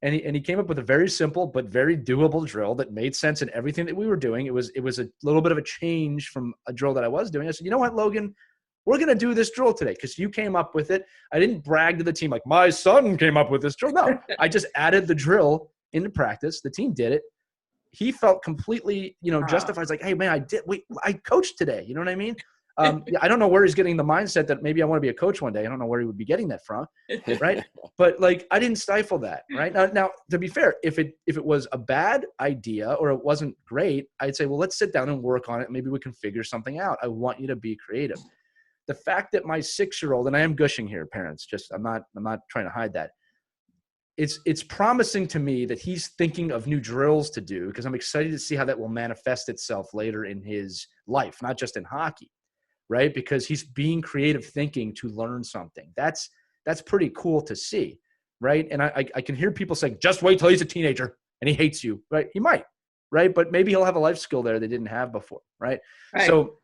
And he came up with a very simple but very doable drill that made sense in everything that we were doing. It was a little bit of a change from a drill that I was doing. I said, you know what, Logan, we're going to do this drill today because you came up with it. I didn't brag to the team like my son came up with this drill. No, I just added the drill into practice. The team did it. He felt completely, justified. It's like, hey, man, I coached today. You know what I mean? I don't know where he's getting the mindset that maybe I want to be a coach one day. I don't know where he would be getting that from, right? But like, I didn't stifle that, right? Now, to be fair, if it was a bad idea or it wasn't great, I'd say, well, let's sit down and work on it. Maybe we can figure something out. I want you to be creative. The fact that my 6-year-old, and I am gushing here, parents, I'm not trying to hide that. It's promising to me that he's thinking of new drills to do because I'm excited to see how that will manifest itself later in his life, not just in hockey, right? Because he's being creative thinking to learn something. That's pretty cool to see, right? And I can hear people saying, just wait till he's a teenager and he hates you, right? He might, right? But maybe he'll have a life skill there they didn't have before, right? So,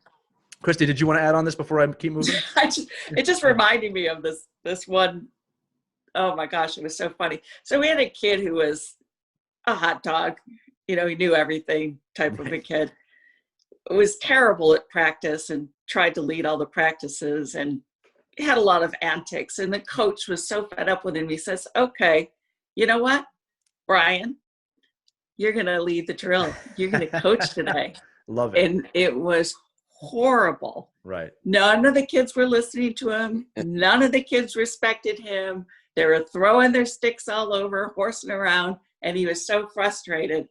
Christie, did you want to add on this before I keep moving? It just reminded me of this one. Oh my gosh, it was so funny. So we had a kid who was a hot dog. He knew everything type of a kid. It was terrible at practice and tried to lead all the practices and had a lot of antics. And the coach was so fed up with him. He says, okay, you know what, Brian, you're going to lead the drill. You're going to coach today. Love it. And it was horrible. Right. None of the kids were listening to him. None of the kids respected him. They were throwing their sticks all over, horsing around, and he was so frustrated.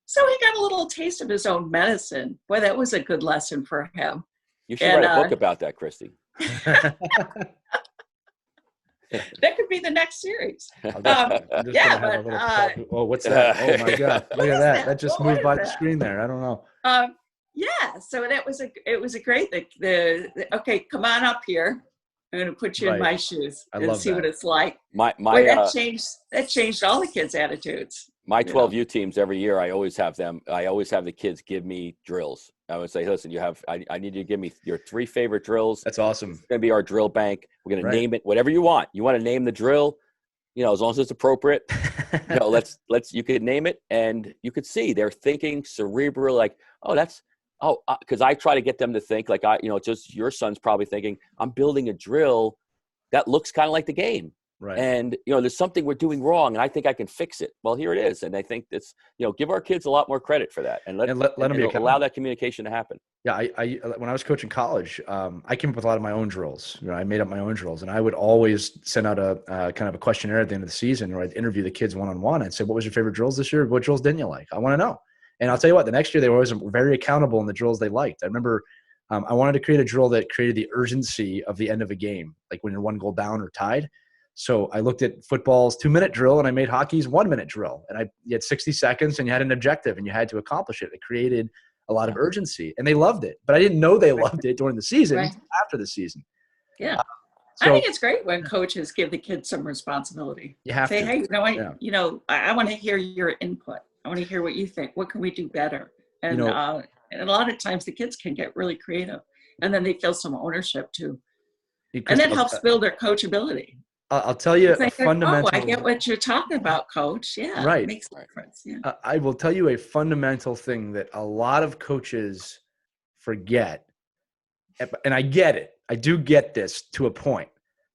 So he got a little taste of his own medicine. Boy, that was a good lesson for him. You should write a book about that, Christie. That could be the next series. What's that? Oh my God! Look at that! That just moved by the screen there. I don't know. So it was a great okay, come on up here. I'm going to put you in my shoes and see what it's like. That changed all the kids' attitudes. My 12U teams every year, I always have the kids give me drills. I would say, listen, I need you to give me your 3 favorite drills. That's awesome. It's going to be our drill bank. We're going to name it whatever you want. You want to name the drill, as long as it's appropriate. You could name it, and you could see they're thinking cerebral, like, because I try to get them to think like just your son's probably thinking, I'm building a drill that looks kind of like the game. Right. And, there's something we're doing wrong and I think I can fix it. Well, here it is. And I think that's, give our kids a lot more credit for that and let them allow that communication to happen. Yeah. I when I was coaching college, I came up with a lot of my own drills. I made up my own drills, and I would always send out a kind of a questionnaire at the end of the season where I'd interview the kids one-on-one and say, what was your favorite drills this year? What drills didn't you like? I want to know. And I'll tell you what, the next year they were always very accountable in the drills they liked. I remember I wanted to create a drill that created the urgency of the end of a game, like when you're 1 goal down or tied. So I looked at football's 2-minute drill and I made hockey's 1-minute drill. And you had 60 seconds and you had an objective and you had to accomplish it. It created a lot of urgency and they loved it. But I didn't know they loved it during the season, after the season. Yeah. I think it's great when coaches give the kids some responsibility. You have to. Hey, I want to hear your input. I want to hear what you think. What can we do better? And and a lot of times the kids can get really creative, and then they feel some ownership too. And that helps build their coachability. I'll tell you a fundamental. I get what you're talking about, Coach. Yeah, right. It makes a difference. Yeah. I will tell you a fundamental thing that a lot of coaches forget, and I get it. I do get this to a point,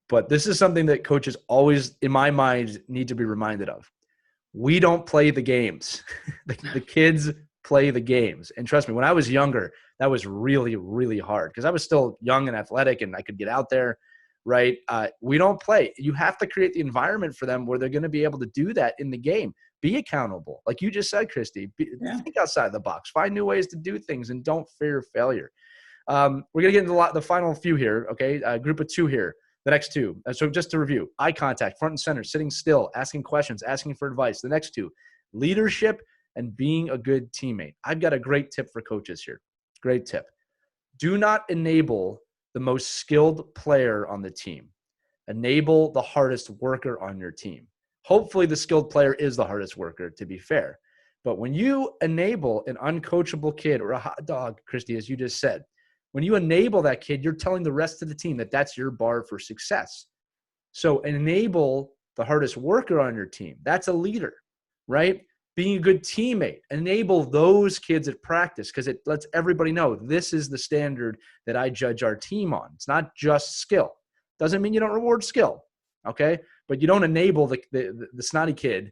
but this is something that coaches always, in my mind, need to be reminded of. We don't play the games. The kids play the games. And trust me, when I was younger, that was really, really hard because I was still young and athletic and I could get out there, right? We don't play. You have to create the environment for them where they're going to be able to do that in the game. Be accountable. Like you just said, Christie, think outside the box. Find new ways to do things and don't fear failure. We're going to get into the final few here, okay? Group of 2 here. The next 2. So just to review, eye contact, front and center, sitting still, asking questions, asking for advice. The next 2, leadership and being a good teammate. I've got a great tip for coaches here. Great tip. Do not enable the most skilled player on the team. Enable the hardest worker on your team. Hopefully the skilled player is the hardest worker, to be fair. But when you enable an uncoachable kid or a hot dog, Christie, as you just said, when you enable that kid, you're telling the rest of the team that that's your bar for success. So enable the hardest worker on your team. That's a leader, right? Being a good teammate. Enable those kids at practice because it lets everybody know this is the standard that I judge our team on. It's not just skill. Doesn't mean you don't reward skill, okay? But you don't enable the snotty kid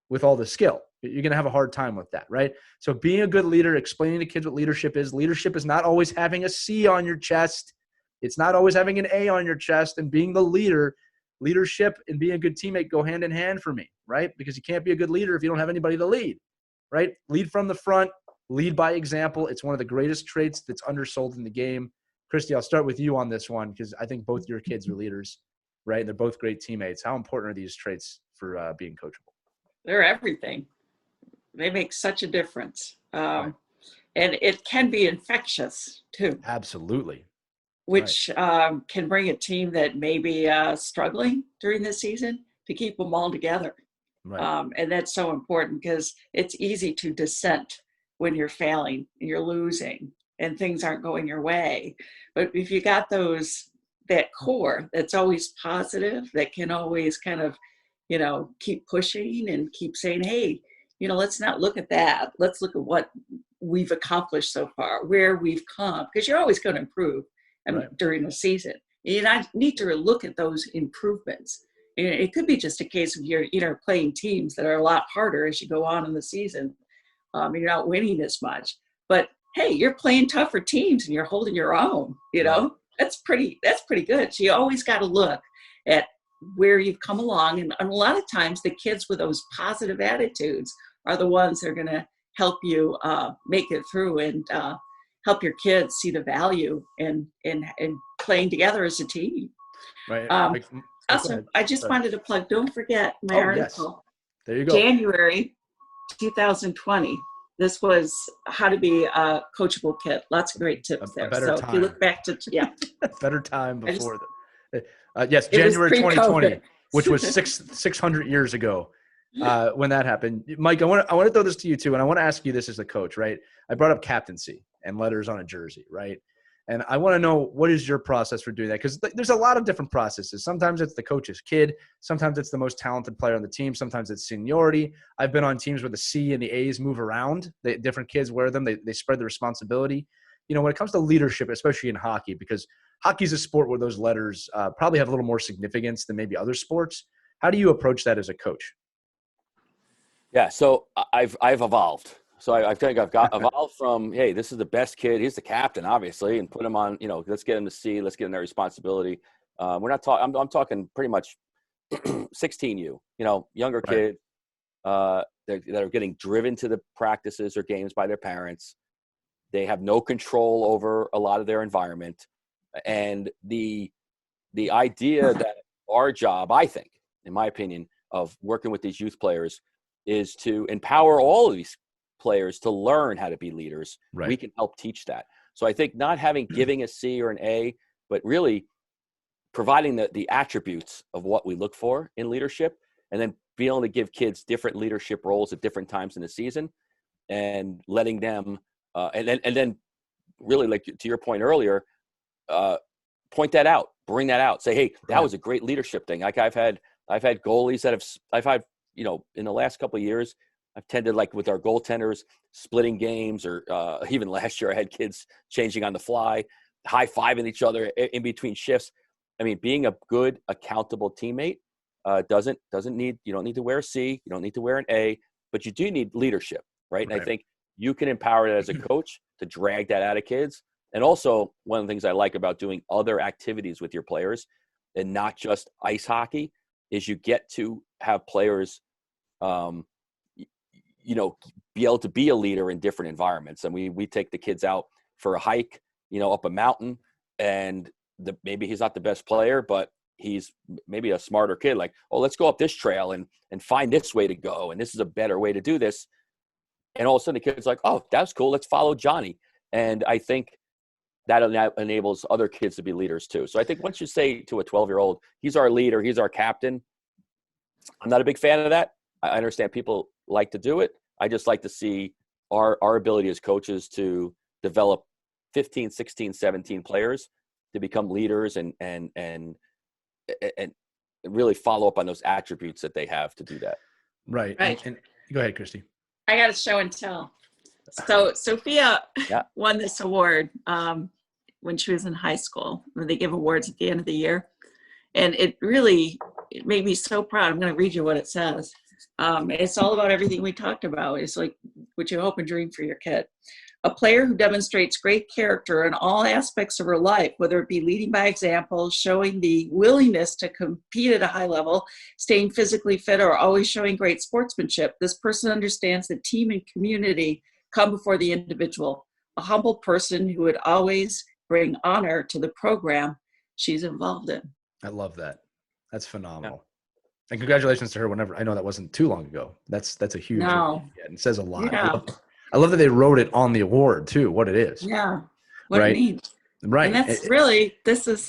with all the skill. You're going to have a hard time with that, right? So being a good leader, explaining to kids what leadership is. Leadership is not always having a C on your chest. It's not always having an A on your chest. And being the leader, leadership and being a good teammate go hand in hand for me, right? Because you can't be a good leader if you don't have anybody to lead, right? Lead from the front, lead by example. It's one of the greatest traits that's undersold in the game. Christie, I'll start with you on this one because I think both your kids are leaders, right? And they're both great teammates. How important are these traits for being coachable? They're everything. They make such a difference. Right. And it can be infectious too. Absolutely. Which can bring a team that may be struggling during the season to keep them all together. Right. And that's so important because it's easy to dissent when you're failing and you're losing and things aren't going your way. But if you got that core that's always positive, that can always kind of, keep pushing and keep saying, hey, let's not look at that. Let's look at what we've accomplished so far, where we've come, because you're always going to improve. Right. During the season. And I need to look at those improvements. It could be just a case of you're playing teams that are a lot harder as you go on in the season. You're not winning as much. But hey, you're playing tougher teams and you're holding your own, Right. That's pretty good. So you always got to look at where you've come along. And a lot of times the kids with those positive attitudes are the ones that are going to help you make it through and help your kids see the value in playing together as a team. Right. Also, I just wanted to plug, don't forget my article. Yes. There you go. January 2020. This was how to be a coachable kid. Lots of great tips there. So time. if you look back to, better time before yes, January 2020, which was 600 years ago. When that happened. Mike, I want to throw this to you too. And I want to ask you this as a coach, right? I brought up captaincy and letters on a jersey, right? And I want to know, what is your process for doing that? Because there's a lot of different processes. Sometimes it's the coach's kid. Sometimes it's the most talented player on the team. Sometimes it's seniority. I've been on teams where the C and the A's move around. Different kids wear them. They spread the responsibility. When it comes to leadership, especially in hockey, because hockey's a sport where those letters probably have a little more significance than maybe other sports. How do you approach that as a coach? Yeah, so I've evolved. So I think I've got evolved from, hey, this is the best kid. He's the captain, obviously, and put him on. Let's get him to see. Let's get him their responsibility. We're not talking. I'm talking pretty much 16U. Younger Right. kid that are getting driven to the practices or games by their parents. They have no control over a lot of their environment, and the idea that our job, I think, in my opinion, of working with these youth players is to empower all of these players to learn how to be leaders. Right. We can help teach that. So I think not giving a C or an A, but really providing the attributes of what we look for in leadership, and then being able to give kids different leadership roles at different times in the season, and letting them and then really, like to your point earlier, point that out, bring that out, say, hey, that was a great leadership thing. Like I've had goalies that I've had in the last couple of years, I've tended, like with our goaltenders, splitting games, or even last year I had kids changing on the fly, high-fiving each other in between shifts. I mean, being a good, accountable teammate you don't need to wear a C, you don't need to wear an A, but you do need leadership, right? And I think you can empower it as a coach to drag that out of kids. And also, one of the things I like about doing other activities with your players, and not just ice hockey, is you get to have players be able to be a leader in different environments. And we take the kids out for a hike, up a mountain, and maybe he's not the best player, but he's maybe a smarter kid. Like, oh, let's go up this trail and find this way to go. And this is a better way to do this. And all of a sudden the kid's like, oh, that's cool. Let's follow Johnny. And I think that enables other kids to be leaders too. So I think once you say to a 12-year-old, he's our leader, he's our captain, I'm not a big fan of that. I understand people like to do it. I just like to see our ability as coaches to develop 15, 16, 17 players to become leaders and really follow up on those attributes that they have to do that. Right. Right. And go ahead, Christy. I got a show and tell. So Sophia Yeah. won this award when she was in high school. They give awards at the end of the year. And it made me so proud. I'm going to read you what it says. It's all about everything we talked about. It's like what you hope and dream for your kid. A player who demonstrates great character in all aspects of her life, whether it be leading by example, showing the willingness to compete at a high level, staying physically fit, or always showing great sportsmanship. This person understands that team and community come before the individual. A humble person who would always bring honor to the program she's involved in. I love that. That's phenomenal. Yeah. And congratulations to her whenever. I know that wasn't too long ago. That's a huge. No. Yeah, and it says a lot. Yeah. I love that they wrote it on the award too, what it is. Yeah. What right? it means. Right. And that's this is,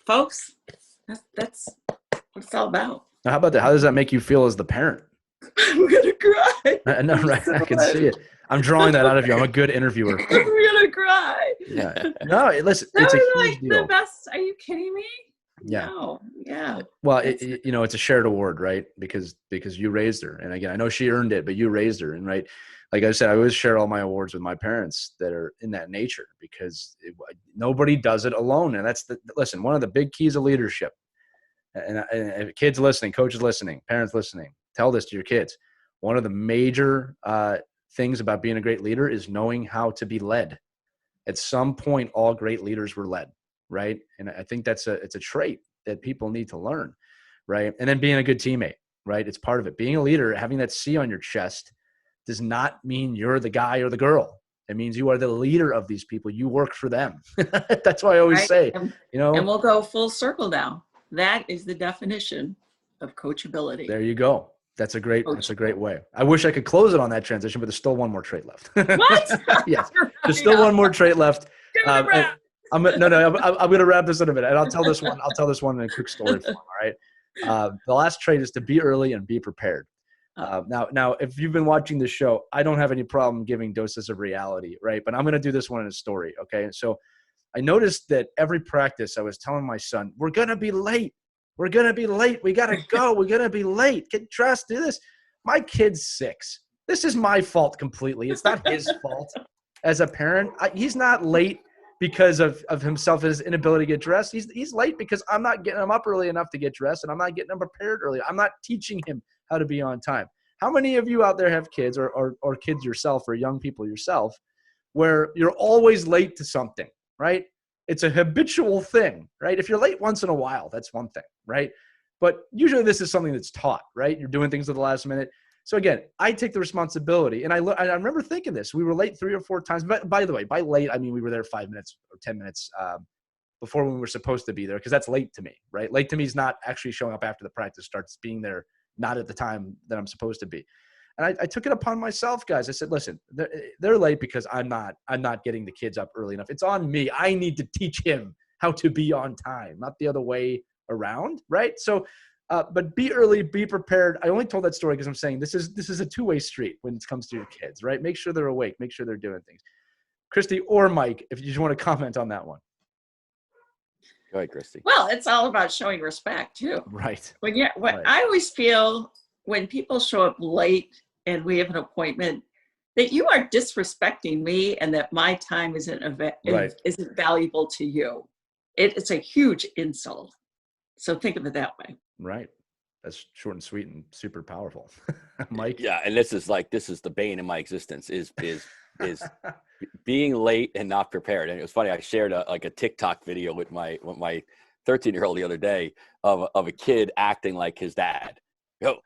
folks, that's what it's all about. Now, how about that? How does that make you feel as the parent? I'm going to cry. I know, right? I can see it. I'm drawing that out of you. I'm a good interviewer. I'm going to cry. Yeah. No, listen, That it's a was huge like deal. the best. Are you kidding me? Yeah. No. Yeah. Well, it's a shared award, right? Because you raised her. And again, I know she earned it, but you raised her. And right, like I said, I always share all my awards with my parents that are in that nature because nobody does it alone. And listen, one of the big keys of leadership, and kids listening, coaches listening, parents listening, tell this to your kids. One of the major things about being a great leader is knowing how to be led. At some point, all great leaders were led, right? And I think it's a trait that people need to learn, right? And then being a good teammate, right? It's part of it. Being a leader, having that C on your chest does not mean you're the guy or the girl. It means you are the leader of these people. You work for them. That's why I always say, And we'll go full circle now. That is the definition of coachability. There you go. That's a great way. I wish I could close it on that transition, but there's still one more trait left. What? Yes, there's still one more trait left. I'm going to wrap this in a minute, and I'll tell this one in a quick story form. All right. The last trait is to be early and be prepared. Now, if you've been watching the show, I don't have any problem giving doses of reality, right? But I'm going to do this one in a story. Okay. So I noticed that every practice I was telling my son, we're going to be late. We're going to be late. We got to go. We're going to be late. Get dressed. Do this. My kid's 6. This is my fault completely. It's not his fault as a parent. He's not late because of himself, his inability to get dressed. He's late because I'm not getting him up early enough to get dressed, and I'm not getting him prepared early. I'm not teaching him how to be on time. How many of you out there have kids or kids yourself or young people yourself where you're always late to something, right? It's a habitual thing, right? If you're late once in a while, that's one thing, right? But usually this is something that's taught, right? You're doing things at the last minute. So again, I take the responsibility. And I remember thinking this. We were late 3 or 4 times. But by the way, by late, I mean we were there 5 minutes or 10 minutes before when we were supposed to be there, because that's late to me, right? Late to me is not actually showing up after the practice starts, being there not at the time that I'm supposed to be. And I took it upon myself, guys. I said, listen, they're late because I'm not getting the kids up early enough. It's on me. I need to teach him how to be on time, not the other way around, right? So, but be early, be prepared. I only told that story because I'm saying this is a two-way street when it comes to your kids, right? Make sure they're awake. Make sure they're doing things. Christy or Mike, if you just want to comment on that one. Go ahead, Christy. Well, it's all about showing respect too. Right. Right. I always feel when people show up late and we have an appointment, that you are disrespecting me and that my time isn't valuable to you. It's a huge insult. So think of it that way. Right. That's short and sweet and super powerful. Mike? Yeah, and this is the bane of my existence is being late and not prepared. And it was funny, I shared a TikTok video with my 13-year-old the other day of a kid acting like his dad. Yo,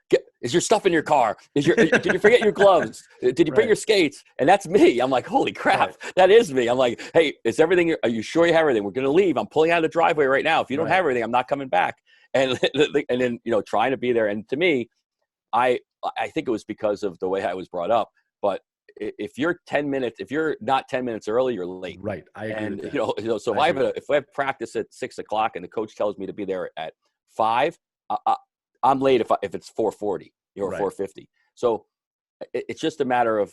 is your stuff in your car? Did you forget your gloves? Did you bring your skates? And that's me. I'm like, holy crap, that is me. I'm like, hey, is everything? Are you sure you have everything? We're gonna leave. I'm pulling out of the driveway right now. If you don't have everything, I'm not coming back. And then trying to be there. And to me, I think it was because of the way I was brought up. But if you're not 10 minutes early, you're late. Right. I agree with that. So if I have practice at 6 o'clock and the coach tells me to be there at 5, I'm late if it's 4:40 or 4:50. So it's just a matter of,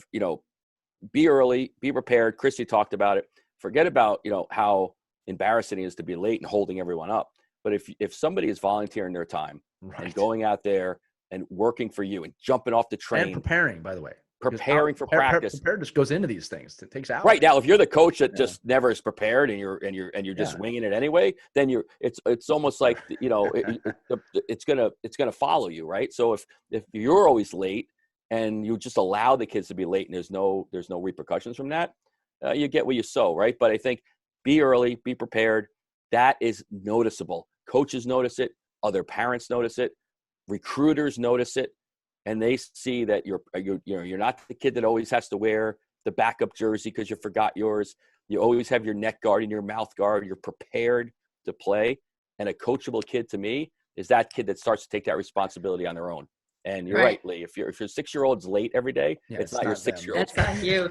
be early, be prepared. Christy talked about it. Forget about, how embarrassing it is to be late and holding everyone up. But if somebody is volunteering their time and going out there and working for you and jumping off the train and preparing, by the way, preparing for practice. Prepared just goes into these things. It takes hours. Right now, if you're the coach that just never is prepared and you're just winging it anyway, then it's almost like, you know, it's gonna follow you, right? So if you're always late and you just allow the kids to be late and there's no repercussions from that, you get what you sow, right? But I think be early, be prepared. That is noticeable. Coaches notice it. Other parents notice it. Recruiters notice it. And they see that you're not the kid that always has to wear the backup jersey because you forgot yours. You always have your neck guard and your mouth guard. You're prepared to play. And a coachable kid to me is that kid that starts to take that responsibility on their own. And you're right, Lee. If your 6-year-old's late every day, it's not your 6-year-old. That's on you.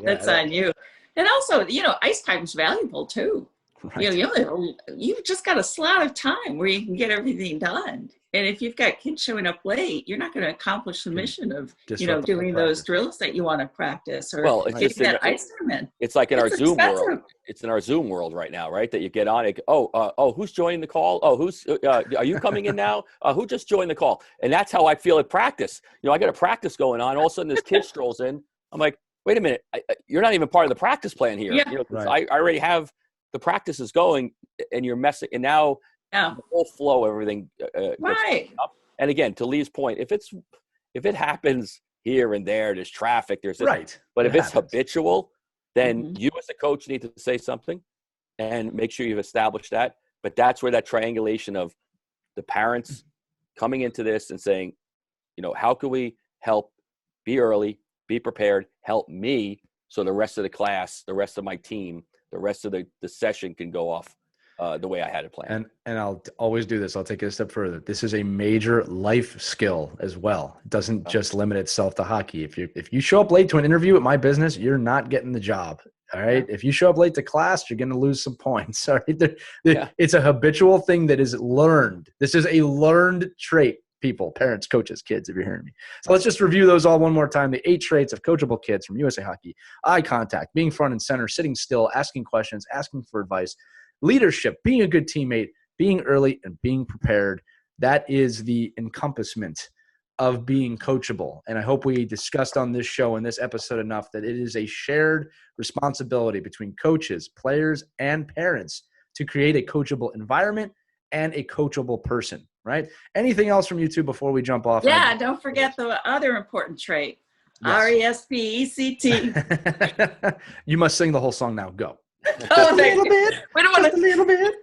That's on you. And also, you know, ice time is valuable too. Right. You know, you've just got a slot of time where you can get everything done. And if you've got kids showing up late, you're not going to accomplish the mission of, you know, doing those drills that you want to practice or getting that ice time in. It's like in our Zoom world. It's in our Zoom world right now, right? That you get on it. Who's joining the call? Are you coming in now? Who just joined the call? And that's how I feel at practice. You know, I got a practice going on. All of a sudden, this kid strolls in. I'm like, wait a minute, you're not even part of the practice plan here. Yeah. You know, I already have the practices going, and you're messing. And now the whole flow, everything. Right. Up. And again, to Lee's point, if it happens here and there, there's traffic, there's this, right. But if it's habitual, then you as a coach need to say something and make sure you've established that. But that's where that triangulation of the parents coming into this and saying, you know, how can we help? Be early, be prepared, help me so the rest of the class, the rest of my team, the rest of the session can go off the way I had it planned. And I'll always do this. I'll take it a step further. This is a major life skill as well. It doesn't just limit itself to hockey. If you show up late to an interview at my business, you're not getting the job. All right. If you show up late to class, you're going to lose some points. All right. It's a habitual thing that is learned. This is a learned trait. People, parents, coaches, kids, if you're hearing me. So let's just review those all one more time. The 8 traits of coachable kids from USA Hockey: eye contact, being front and center, sitting still, asking questions, asking for advice, leadership, being a good teammate, being early, and being prepared. That is the encompassment of being coachable. And I hope we discussed on this show and this episode enough that it is a shared responsibility between coaches, players, and parents to create a coachable environment and a coachable person, right? Anything else from you two before we jump off? Yeah, don't forget the other important trait, RESPECT. You must sing the whole song now. Go. Just a little bit. We don't want a little bit.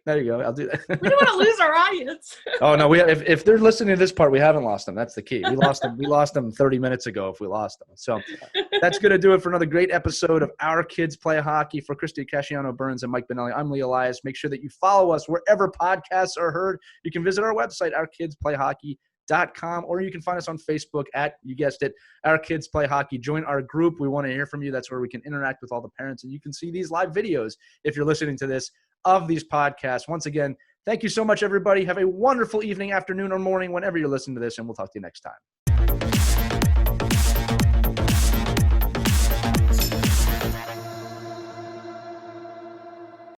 There you go. I'll do that. We don't want to lose our audience. Oh no, if they're listening to this part, we haven't lost them. That's the key. We lost them 30 minutes ago if we lost them. So that's going to do it for another great episode of Our Kids Play Hockey. For Christie Casciano-Burns and Mike Benelli, I'm Lee Elias. Make sure that you follow us wherever podcasts are heard. You can visit our website, ourkidsplayhockey.com, or you can find us on Facebook at, you guessed it, Our Kids Play Hockey. Join our group. We want to hear from you. That's where we can interact with all the parents, and you can see these live videos if you're listening to this of these podcasts. Once again, thank you so much, everybody. Have a wonderful evening, afternoon, or morning, whenever you're listening to this, and we'll talk to you next time.